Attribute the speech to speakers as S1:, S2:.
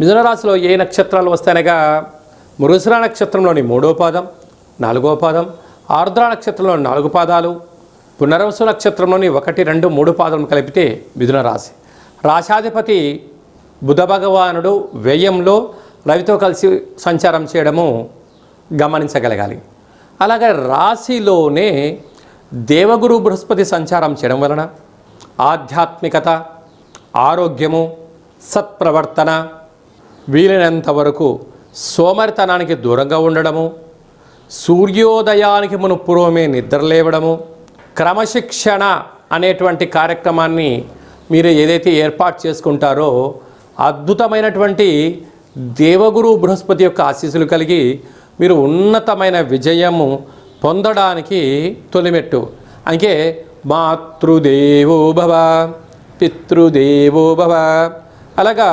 S1: మిథున రాశిలో ఏ నక్షత్రాలు వస్తాయనగా మృగశిర నక్షత్రంలోని 3వ పాదం, 4వ పాదం, ఆర్ద్ర నక్షత్రంలోని 4 పాదాలు, పునర్వసు నక్షత్రంలోని 1, 2, 3 పాదం కలిపితే మిథున రాశి. రాశాధిపతి బుధ భగవానుడు వ్యయంలో రవితో కలిసి సంచారం చేయడము గమనించగలగాలి. అలాగే రాశిలోనే దేవగురు బృహస్పతి సంచారం చేయడం వలన ఆధ్యాత్మికత, ఆరోగ్యము, సత్ప్రవర్తన, వీలైనంత వరకు సోమరితనానికి దూరంగా ఉండడము, సూర్యోదయానికి పూర్వమే నిద్రలేవడము, క్రమశిక్షణ అనేటువంటి కార్యక్రమాన్ని మీరు ఏదైతే ఏర్పాటు చేసుకుంటారో అద్భుతమైనటువంటి దేవగురు బృహస్పతి యొక్క ఆశీస్సులు కలిగి మీరు ఉన్నతమైన విజయము పొందడానికి తొలిమెట్టు. అందుకే మాతృదేవో భవ, పితృదేవో భవ, అలాగా